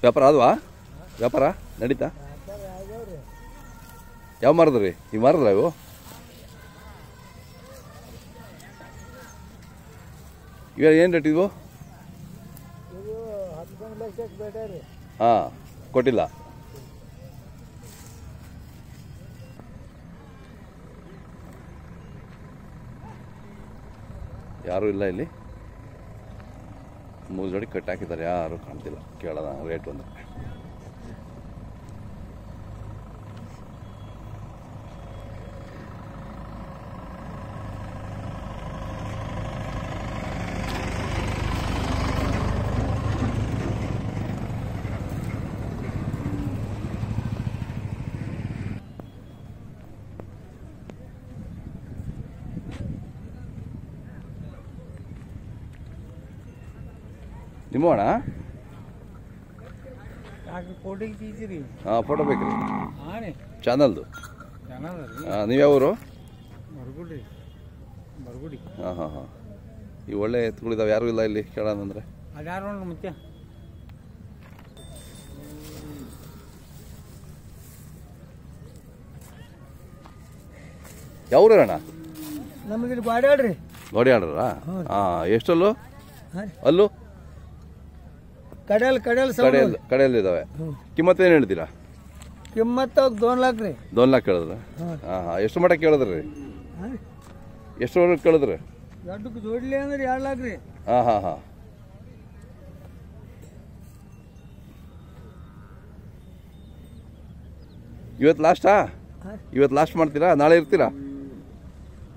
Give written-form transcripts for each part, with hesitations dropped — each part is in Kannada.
ವ್ಯಾಪಾರ ಅದವಾ ವ್ಯಾಪಾರ ನಡೀತಾ ಯಾವ ಮಾರದ್ರಿ ಈ ಮಾರದ್ರ ಇವು ಇವಾಗ ಏನು ರೇಟ್ ಇವು ಹಾಂ ಕೊಟ್ಟಿಲ್ಲ ಯಾರೂ ಇಲ್ಲ ಇಲ್ಲಿ 3 ಜೋಡಿ ಕಟ್ ಹಾಕಿದ್ದಾರೆ ಯಾರು ಕಾಣ್ತಿಲ್ಲ ಕೇಳೋಣ ರೇಟ್ ಒಂದು ನಿಮ್ಮ ಅಣ್ಣ ಹಾಂ ಫೋಟೋ ಬೇಕ್ರಿ ಚಾನಲ್ದು ನೀವು ಯಾವೂರು ಹಾಂ ಹಾಂ ಹಾಂ ಈ ಒಳ್ಳೆ ಎತ್ತುಗಳಿದಾವೆ ಯಾರು ಇಲ್ಲ ಇಲ್ಲಿ ಕೇಳೋಣ ಅಂದರೆ ಯಾವ್ರು ಅಣ್ಣ ನಮಗೆ ಗಾಡಿ ಆಡ್ರಿ ಗಾಡಿ ಆಡ್ರ ಹಾಂ ಎಷ್ಟಲ್ಲೂ ಅಲ್ಲೂ ಕಡೆಯಲ್ಲಿದ್ದಾವೆ ಕಿಮ್ಮತ್ತು ಏನು ಹೇಳ್ತೀರಾ ಕಿಮ್ಮತ್ತು 2 लाख ರೀ 2 लाख ಕೇಳಿದ್ರೆ ಹಾಂ ಹಾಂ ಎಷ್ಟು ಮಟ್ಟ ಕೇಳಿದ್ರಿ ಎಷ್ಟುವರೆಗೆ ಕೇಳಿದ್ರಿ ಎರಡಕ್ಕೆ ಜೋಡ್ಲಿ ಅಂದ್ರೆ 2 लाख ರೀ ಹಾಂ ಹಾಂ ಹಾಂ ಇವತ್ತು ಲಾಸ್ಟಾ ಇವತ್ತು ಲಾಸ್ಟ್ ಮಾಡ್ತೀರಾ ನಾಳೆ ಇರ್ತೀರಾ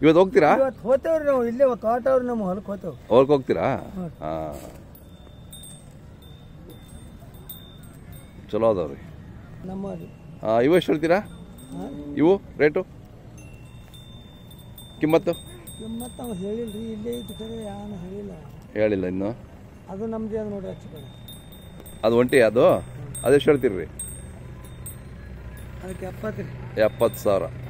ಇವತ್ತು ಹೋಗ್ತೀರಾ ಹೋಗ್ತೇವ್ರಿ ನಾವು ಇಲ್ಲೇ ತೋಟವ್ರಿ ನಮ್ಮ ಹೊಲಕ್ಕೆ ಹೋಗ್ತೇವೆ ಹೊಲಕ್ಕೆ ಹೋಗ್ತೀರಾ ಹಾಂ ಚಲೋ ಅದಾವ್ರಿ ನಮ್ಮ ಇವು ಎಷ್ಟು ಹೇಳ್ತೀರಾ ಇವು ರೇಟು ಕಿಮ್ಮತ್ತು ನಾವು ಹೇಳಿಲ್ರಿ ಇಲ್ಲೇ ಇದ್ದು ಕರೆ ಯಾನು ಹೇಳಿಲ್ಲ ಇನ್ನು ಅದು ನಮ್ದೇ ಅದು ನೋಡ್ರಿ ಹಚ್ಚಿ ಅದು ಒಂಟಿ ಅದು ಅದೆಷ್ಟು ಹೇಳ್ತೀರಿ ರೀ ಅದಕ್ಕೆ 70 70,000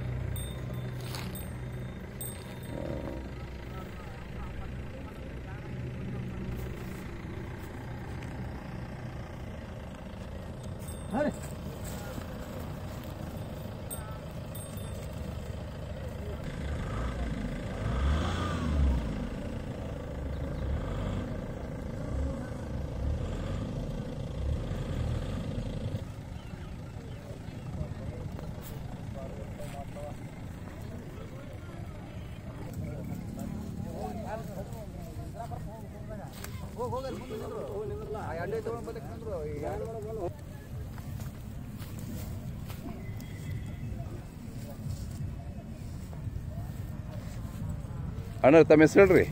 ಅಣ್ಣ ತಮ್ಮ ಹೆಸರು ಹೇಳ್ರಿ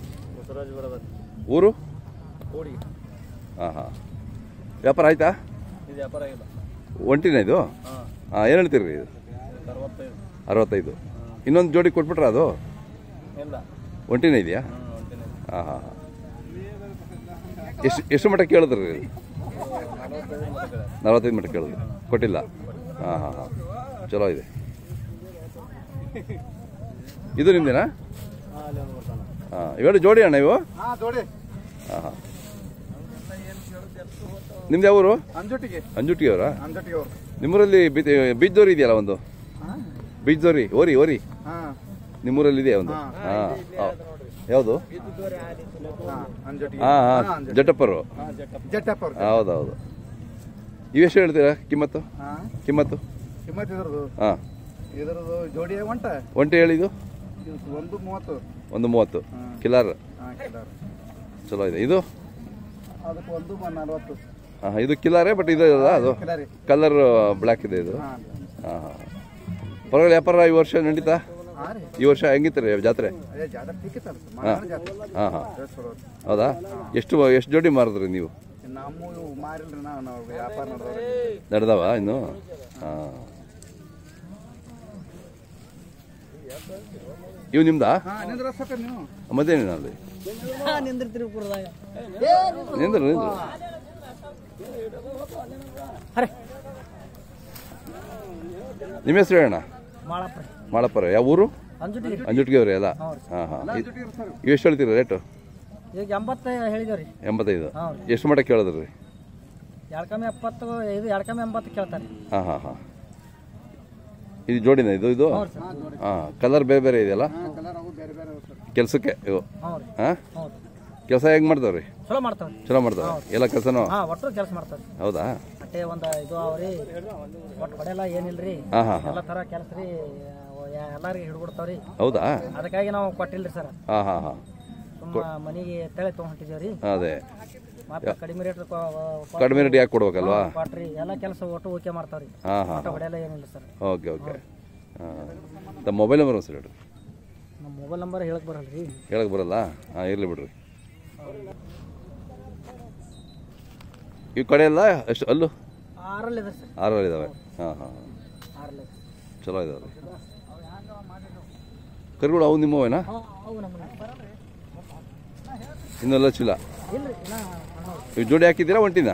ಊರು ಹಾಂ ಹಾಂ ವ್ಯಾಪಾರ ಆಯ್ತಾ ಒಂಟಿನ ಇದು ಹಾಂ ಏನು ಹೇಳ್ತೀರಿ ರೀ ಇದು 65 ಇನ್ನೊಂದು ಜೋಡಿ ಕೊಟ್ಬಿಟ್ರ ಅದು ಒಂಟಿನ ಇದೆಯಾ ಹಾಂ ಹಾಂ ಹಾಂ ಎಷ್ಟು ಮಟ್ಟ ಕೇಳಿದ್ರಿ ರೀ 45 ಮಟ್ಟ ಕೇಳಿದ್ರಿ ಕೊಟ್ಟಿಲ್ಲ ಹಾಂ ಹಾಂ ಹಾಂ ಚಲೋ ಇದೆ ಇದು ನಿಮ್ದೇನಾ ಹಾಂ ಇವೆರಡು ಜೋಡಿ ಅಣ್ಣ ಇವು ಹಾಂ ಹಾಂ ನಿಮ್ದು ಯಾವೂರು ಅಂಜುಟಿಗೆ ಅವರಾ ನಿಮ್ಮೂರಲ್ಲಿ ಬೀಜದೋರಿ ಇದೆಯಲ್ಲ ಒಂದು ಬೀಜದೋರಿ ಓರಿ ನಿಮ್ಮೂರಲ್ಲಿ ಇದೆಯಾ ಒಂದು ಹಾಂ ಯಾವುದು ಹಾಂ ಹಾಂ ಜಟ್ಟಪ್ಪರು ಹೌದೌದು ಇವೆಷ್ಟು ಹೇಳ್ತೀರಾ ಕಿಮ್ಮತ್ತು ಹಾಂ ಒಂಟೆ ಹೇಳಿದು 130 ಕಿಲಾರ್ ಚಲೋ ಇದೆ ಇದು ಹಾಂ ಇದು ಕಿಲಾರೇ ಬಟ್ ಇದು ಅದು ಕಲರ್ ಬ್ಲ್ಯಾಕ್ ಇದೆ ಇದು ಹಾಂ ಹಾಂ ಪರವಾಗಿಲ್ಲ ವ್ಯಾಪಾರ ಈ ವರ್ಷ ನಡೀತಾ ಈ ವರ್ಷ ಹೆಂಗಿತ್ತು ರೀ ಜಾತ್ರೆ ಹಾಂ ಹಾಂ ಹಾಂ ಹೌದಾ ಎಷ್ಟು ಜೋಡಿ ಮಾರಿದ್ರಿ ನೀವು ನಡೆದವ ಇನ್ನು ಹಾಂ ಇವು ನಿಮ್ದಾ ಮತ್ತೇನು ಅಲ್ಲಿ ನಿಂದ್ರು ನಿಮ್ಮ ಹೆಸರು ಹೇಳಣ್ಣ ಮಾಳಪ್ಪರ ಯಾವ ಊರು ಅಂಜುಟಿಗೆ ಅವ್ರಿ ಎಲ್ಲ ಹಾಂ ಹಾಂ ಇವು ಎಷ್ಟು ಹೇಳ್ತೀರಿ ರೇಟು 85 ಹೇಳಿದ್ರಿ 85 ಎಷ್ಟು ಮಟ್ಟ ಕೇಳಿದ್ರಿ ಎಡ್ಕಮ್ಮಿ 70 ಇದು ಎಡ್ಕಮ್ಮಿ 80 ಕೇಳ್ತಾರೆ. ಹಾಂ ಹಾಂ ಹಾಂ. ಇದು ಜೋಡಿನ ಇದು ಹಾಂ. ಕಲರ್ ಬೇರೆ ಬೇರೆ ಇದೆಯಲ್ಲ ಕೆಲಸಕ್ಕೆ ಇವು. ಹಾಂ, ಕೆಲಸ ಹೆಂಗೆ ಮಾಡ್ತಾವ್ರಿ? ಚಲೋ ಮಾಡ್ತಾವ್ರಿ. ಚಲೋ ಮಾಡ್ತಾವೆ ಎಲ್ಲ ಕೆಲಸನೂ? ಒಟ್ಟು ಕೆಲಸ ಮಾಡ್ತಾವ್ರಿ. ಹೌದಾ? ಅಟ್ಟೆ ಒಂದು ಇದು ಅವ್ರಿ ಒಟ್ಟು ಹೊಡೆಯಲ್ಲ ಏನಿಲ್ರಿ. ಹಾಂ ಹಾಂ ಹಾಂ. ಎಲ್ಲ ಥರ ಕೆಲಸ ರೀ ಎಲ್ಲರಿಗೆ ಹಿಡ್ಕೊಡ್ತಾವ್ರಿ. ಹೌದಾ? ಅದಕ್ಕಾಗಿ ನಾವು ಕೊಟ್ಟಿಲ್ರಿ ಸರ್. ಹಾಂ ಹಾಂ ಹಾಂ. ಸುಮ್ಮ ಮನೆಗೆ ತಳೆ ತೊಗೊಂಡಿದ್ದೀವ್ರಿ. ಅದೇ ಮತ್ತೆ ಕಡಿಮೆ ರೇಟ್ ಕಡಿಮೆ ರೇಟ್ ಯಾಕೆ ಕೊಡ್ಬೇಕಲ್ವಾ? ಕೊಟ್ರಿ ಎಲ್ಲ ಕೆಲಸ ಒಟ್ಟು ಓಕೆ ಮಾಡ್ತಾವ್ರಿ. ಹಾಂ ಹಾಂ. ಹೊಡೆಯಲ್ಲ ಏನಿಲ್ಲ ಸರ್. Okay okay. ಹಾಂ, ತಮ್ಮ ಮೊಬೈಲ್ ನಂಬರ್ ಸರ್ ಹೇಳ್ರಿ. ನಮ್ಮ ಮೊಬೈಲ್ ನಂಬರ್ ಹೇಳಕ್ ಬರಲ್ರಿ. ಹೇಳಕ್ ಬರಲ್ಲ? ಹಾಂ, ಇರಲಿ ಬಿಡ್ರಿ. ಈ ಕಡೆ ಎಲ್ಲ ಎಷ್ಟು ಅಲ್ಲು? 6 ಇದೆ ಸರ್. 6 ಇದಾವೆ. ಹಾಂ ಹಾಂ. 6 ಚಲೋ ಇದಾವೆ. ಕರಿಗಳು ಅವು ನಿಮ್ಮವೇನಾ? ಇನ್ನೆಲ್ಲ ಚಿಲ್ಲ. ಇವು ಜೋಡಿ ಹಾಕಿದ್ದೀರಾ ಒಂಟಿನ?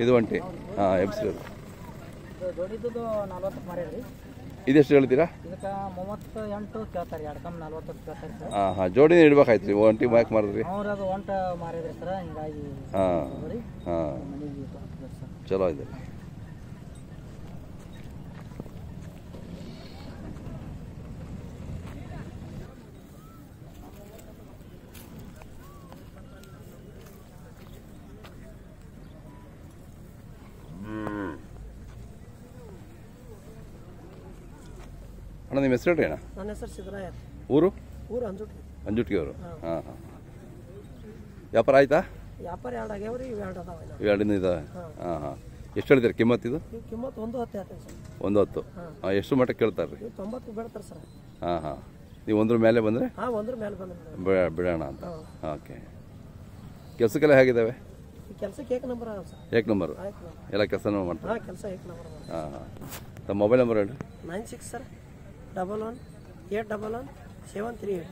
ಇದು ಒಂಟಿ. ಹಾಂ, ಎಬ್ಸಿ. ಇದೆಷ್ಟು ಹೇಳ್ತೀರಾ? ಇದಕ್ಕೆ 38 ಕೇಳ್ತಾರೆ. ಎಡ್ಕಮ್ 40 ಕೇಳ್ತಾರೆ ಸರ್. ಹಾಂ ಹಾಂ. ಜೋಡಿನ ಇಡ್ಬೇಕಾಯ್ತು ರೀ, ಒಂಟಿ ಯಾಕೆ ಮಾಡಿದ್ರಿ? ಅವ್ರು ಅದು ಒಂಟ ಮಾರಿದ್ರಿ ಸರ್, ಹಿಂಗಾಗಿ. ಹಾಂ ಹಾಂ, ಚಲೋ ಇದೆ. ಅಣ್ಣ, ನಿಮ್ಮ ಹೆಸರು ಹೇಳ್ರಿ ಅಣ್ಣ. ನನ್ನ ಹೆಸರು ಸಿದ್ದರಾಯ. ಊರು ಅಂಜುಟ್ಟಿ. ಅಂಜುಟ್ಗಿ ಅವರು. ಹಾಂ ಹಾಂ. ವ್ಯಾಪಾರ ಆಯ್ತಾ? ವ್ಯಾಪಾರ 2 ಆಗ್ಯಾವ್ರಿ, 2 ಅದಾವ. 2 ಇದಾವೆ. ಹಾಂ ಹಾಂ. ಎಷ್ಟು ಹೇಳ್ತೀರಿ ಕಿಮ್ಮತ್ತು ಇದು? ಕಿಮ್ಮತ್ತು 110 ಹೇಳ್ತೀನಿ ಸರ್. 110. ಹಾಂ, ಎಷ್ಟು ಮಟ್ಟಕ್ಕೆ ಕೇಳ್ತಾರೆ ರೀ? 90 ಬೇಡ್ತಾರೆ ಸರ್. ಹಾಂ ಹಾಂ. ನೀವು 1 ಮೇಲೆ ಬಂದರೆ? ಹಾಂ, 1 ಮೇಲೆ ಬಂದ್ರೆ ಬಿಡೋಣ ಅಂತ. ಓಕೆ. ಕೆಲಸಕ್ಕೆಲ್ಲ ಹೇಗಿದ್ದಾವೆ? ಕೆಲಸಕ್ಕೆ ಏಕ ನಂಬರ್ ಅದ ಸರ್. ಏಕ್ ನಂಬರು ಎಲ್ಲ ಕೆಲಸನೂ ಮಾಡ್ತಾರೆ? ಹಾಂ, ಕೆಲಸ ಏಕ ನಂಬರ್. ಹಾಂ ಹಾಂ. ತಮ್ಮ ಮೊಬೈಲ್ ನಂಬರ್ ಹೇಳ್ರಿ. 96 ಸರ್ 11 811 738.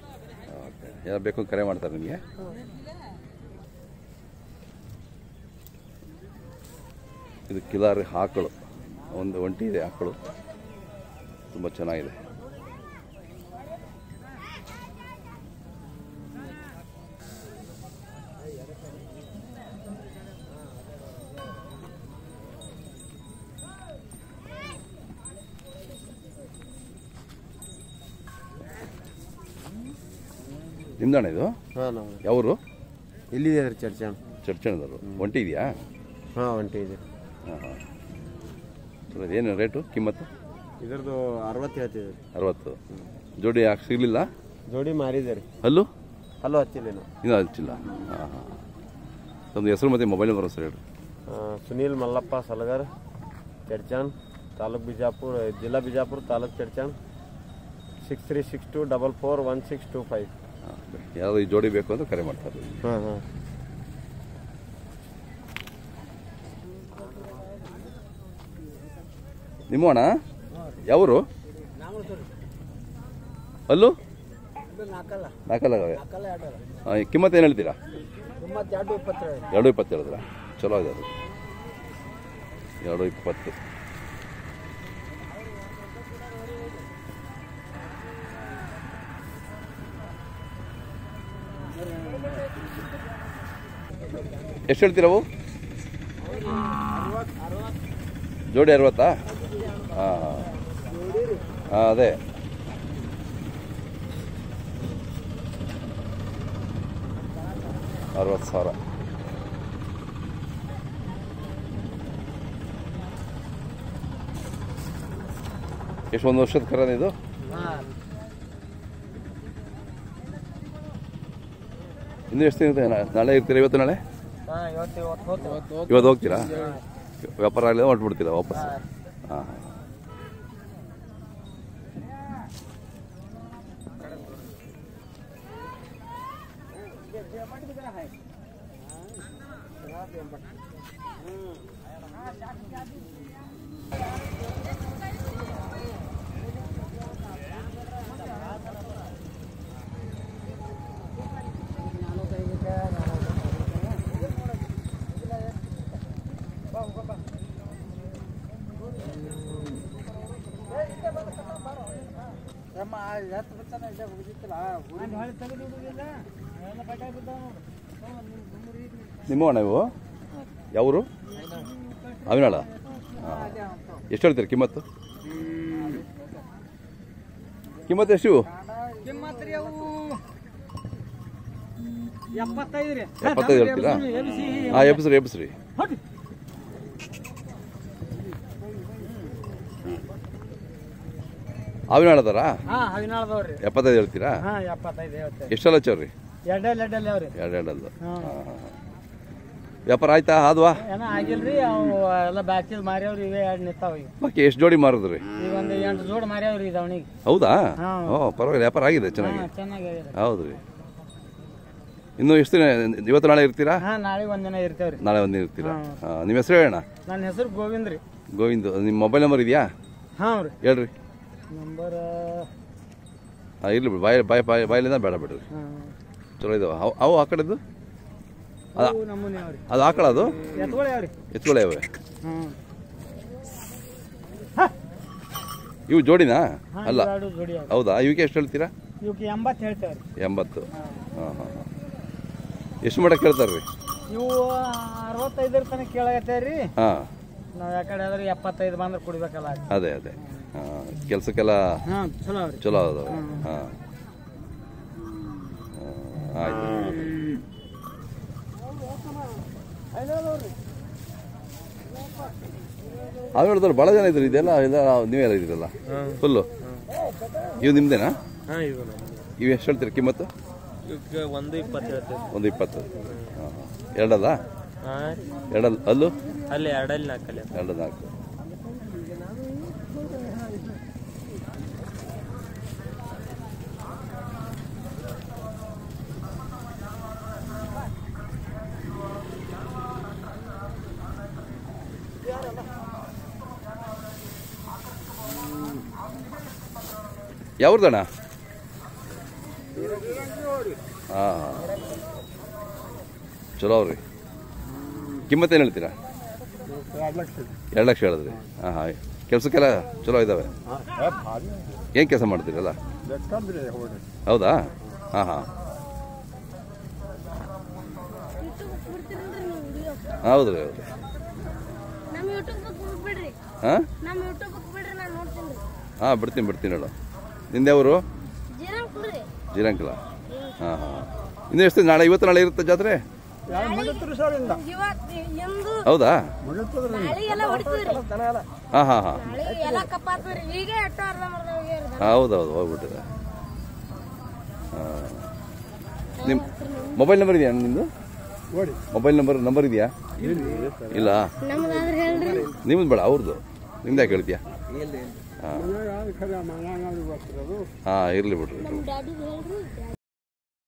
ಓಕೆ. ಯಾರು ಬೇಕು ಕರೆ ಮಾಡ್ತಾರೆ ನಿಮಗೆ? ಇದು ಕಿಲಾರಿ ಆಕಳು, ಒಂದು ಒಂಟಿ ಇದೆ ಆಕಳು, ತುಂಬ ಚೆನ್ನಾಗಿದೆ. ನಿಮ್ದಾಣ ಇದು? ಹಾಂ, ನಾವು ಯಾವರು? ಇಲ್ಲಿದೆ ಚರ್ಚಣದವರು. ಒಂಟಿ ಇದೆಯಾ? ಹಾಂ, ಒಂಟಿ ಇದೆ. ಹಾಂ ಹಾಂ. ಚಲೋ. ಏನು ರೇಟು ಕಿಮ್ಮತ್ತು? ಇದ್ರದ್ದು 60 ಹೇಳ್ತಿದೆ. 60. ಜೋಡಿ ಯಾಕೆ ಸಿಗಲಿಲ್ಲ? ಜೋಡಿ ಮಾರಿದೆ ರೀ. ಅಲ್ಲೂ ಹಚ್ಚಿಲ್ಲ ಇನ್ನೂ ಹಚ್ಚಿಲ್ಲ. ಹಾಂ ಹಾಂ. ತಮ್ಮದು ಹೆಸರು ಮತ್ತು ಮೊಬೈಲ್ ನಂಬರ್ ಸರ್ ಹೇಳ್ರಿ. ಸುನೀಲ್ ಮಲ್ಲಪ್ಪ ಸಲಗರ್, ಚಡ್ಚಾನ್, ತಾಲೂಕು ಬಿಜಾಪುರ, ಜಿಲ್ಲಾ ಬಿಜಾಪುರ, ತಾಲೂಕು ಚಡ್ಚಾನ್. 6362441625. ಯಾರು ಈ ಜೋಡಿ ಬೇಕು ಅಂತ ಕರೆ ಮಾಡ್ತಾರೆ. ಹಾಂ ಹಾಂ. ನಿಮ್ಮಣ್ಣ ಯಾವರು? ಅಲ್ಲೂ ನಾಲ್ಕಲ್ಲಾಗವೆ. ಕಿಮ್ಮತ್ತು ಏನು ಹೇಳ್ತೀರಾ? 220 ಹೇಳಿದ್ರ? ಚಲೋ ಇದೆ ಅದು. 220. ಎಷ್ಟು ಹೇಳ್ತೀರವು? ಜೋಡಿ 60? ಹಾಂ ಹಾಂ ಹಾಂ. ಅದೇ $60,000. ಎಷ್ಟು, 1 ವರ್ಷದ ಕರ ಇದು? ಇನ್ನೂ ಎಷ್ಟು ದಿನ? ನಾಳೆ ಇರ್ತೀರಾ? ಇವತ್ತು ನಾಳೆ? ಇವತ್ತು ಹೋಗ್ತೀರಾ? ವ್ಯಾಪಾರ ಆಗಲಿಲ್ಲ ಹೊರಟ್ಬಿಡ್ತೀರಾ ವಾಪಸ್? ಹಾಂ ಹಾಂ. ನಿಮ್ಮ ಅಣ್ಣ ಇವು ಯಾವರು? ಅವಿನಾಳ ಹಾಂ ಎಷ್ಟು ಹೇಳ್ತೀರಿ ಕಿಮ್ಮತ್ತು ಎಷ್ಟು ಕಿಮ್ಮತ್ರಿ ಅವು 75 ರೀ 75 ಹೇಳ್ತೀರಾ ಹಾಂ ಎಬ್ಸ್ರಿ ಅವಿನಾಳದಾರಾ ಹಾಂ ಅವಿನಾಳದವ್ರಿ 75 ಹೇಳ್ತೀರಾ ಹಾಂ 75 ಹೇಳ್ತೇವೆ ಎಷ್ಟೆಲ್ಲ ಹಚ್ಚವ್ರಿ ಎರಡಲ್ಲಿ ಅವ್ರಿ ಎರಡಲ್ಲ ವ್ಯಾಪಾರ ಆಯ್ತಾ ಆದ್ವಾ ಏನೋ ಆಗಿಲ್ರಿ ಅವು ಎಲ್ಲ ಬ್ಯಾಚಿಲ್ ಮಾರ್ಯಾವ್ರಿ ಇವೇ ಎರಡು ನಿಂತಾವ ಈಗ ಬಾಕಿ ಎಷ್ಟು ಜೋಡಿ ಮಾರಿದ್ರಿ ಈಗ ಒಂದು 8 ಜೋಡ್ ಮಾರ್ಯಾವ್ರಿ ಇದವನಿಗೆ ಹೌದಾ ಹಾಂ. ಓ ಪರವಾಗಿಲ್ಲ ವ್ಯಾಪಾರ ಆಗಿದೆ ಚೆನ್ನಾಗಿ ಚೆನ್ನಾಗಿದೆ ಹೌದು ರೀ ಇನ್ನು ಎಷ್ಟು ದಿನ ಇವತ್ತು ನಾಳೆ ಇರ್ತೀರಾ ಹಾಂ ನಾಳೆ ಒಂದಿನ ಇರ್ತೇವ್ರಿ ನಾಳೆ ಒಂದಿನ ಇರ್ತೀರಾ ಹಾಂ ನಿಮ್ಮ ಹೆಸರು ಹೇಳೋಣ ನನ್ನ ಹೆಸರು ಗೋವಿಂದ್ ರೀ ಗೋವಿಂದ್ ನಿಮ್ಮ ಮೊಬೈಲ್ ನಂಬರ್ ಇದೆಯಾ ಹಾಂ ರೀ ಹೇಳ್ರಿ ನಂಬರ್ ಹಾಂ ಇರಲಿ ಬಿಡಿ ಬಾಯಲ್ಲಿಂದ ಬೇಡ ಬಿಡ್ರಿ ಚಲೋ ಇದಾವೆ ಅವು ಆ ಕಡೆದು ನಮೂನೆ ಅವ್ರಿ ಅದು ಆಕಳ ಅದು ಎತ್ಕೊಳ್ಳಿ ಅವ್ರಿ ಎತ್ಕೊಳ್ಳೆ ಅವೆ ಹ್ಞೂ ಇವು ಜೋಡಿನಾ ಅಲ್ಲ ಎರಡು ಜೋಡಿ ಅವ್ರಿ ಹೌದಾ ಇವಕ್ಕೆ ಎಷ್ಟು ಹೇಳ್ತೀರಾ ಇವಕ್ಕೆ 80 ಹೇಳ್ತೇವ್ರಿ 80 ಹಾಂ ಹಾಂ ಎಷ್ಟು ಮಟ್ಟ ಕೇಳ್ತಾರೆ ರೀ ಇವು 65 ತನಕ ಕೇಳಾಗತ್ತೇವ್ರಿ ಹಾಂ ನಾವು ಯಾಕಡೆ ಆದ್ರೆ 75 ಬಂದ್ರೆ ಕುಡಿಬೇಕಲ್ಲ ಅದೇ ಕೆಲಸಕ್ಕೆಲ್ಲ ಹಾಂ ಚಲೋ ಅವ್ರಿ ಚಲೋ ಅದಾವೆ ಹಾಂ ಆಯ್ತು ಅವು ಹೇಳಿದ್ರು ಭಾಳ ಜನ ಇದ್ರು ಇದೆಲ್ಲ ನೀವೆಲ್ಲ ಇದ್ದೀರಲ್ಲ ಫುಲ್ಲು ಇವು ನಿಮ್ದೇನಾ ಇವು ಎಷ್ಟು ಹೇಳ್ತೀರಿ ಕಿಮ್ಮತ್ತು 120 ಹೇಳ್ತೇವೆ 120 ಹಾಂ ಎರಡಲ್ಲ ಅಲ್ಲೂ ಅಲ್ಲಿ ಎರಡಲ್ಲಿ ನಾಲ್ಕಲ್ಲಿ 2 4 ಯಾವ್ದಣ್ಣ ಹಾಂ ಚಲೋ ಅವ್ರಿ ಕಿಮ್ಮತ್ತೇನು ಹೇಳ್ತೀರಾ 2 ಲಕ್ಷ ಹೇಳಿದ್ರಿ ಹಾಂ ಹಾಂ ಕೆಲಸಕ್ಕೆಲ್ಲ ಚಲೋ ಇದ್ದಾವೆ ಏನು ಕೆಲಸ ಮಾಡ್ತೀರಲ್ಲ ಹೌದಾ ಹಾಂ ಹಾಂ ಹೌದ್ರಿ ಹಾಂ ಹಾಂ ಬಿಡ್ತೀನಿ ಹೇಳು ನಿಂದ್ಯಾವರು ಜೀರಂಕಲ ಹಾಂ ಹಾಂ ಇನ್ನು ಎಷ್ಟು ನಾಳೆ ಇವತ್ತು ನಾಳೆ ಇರುತ್ತೆ ಜಾತ್ರೆ ಹೌದಾ ಹಾಂ ಹಾಂ ಹಾಂ ಹೌದೌದು ಹೋಗ್ಬಿಟ್ಟಿದೆ ಹಾಂ ನಿಮ್ಮ ಮೊಬೈಲ್ ನಂಬರ್ ಇದೆಯಾ ನಿಮ್ಮದು ಮೊಬೈಲ್ ನಂಬರ್ ಇದೆಯಾ ಇಲ್ಲ ನಿಮ್ಮದು ಬೇಡ ಅವ್ರದ್ದು ನಿಮ್ದು ಯಾಕೆ ಹೇಳ್ತೀಯಾ ಹಾಂ ಇರಲಿ ಬಿಡ್ರಿ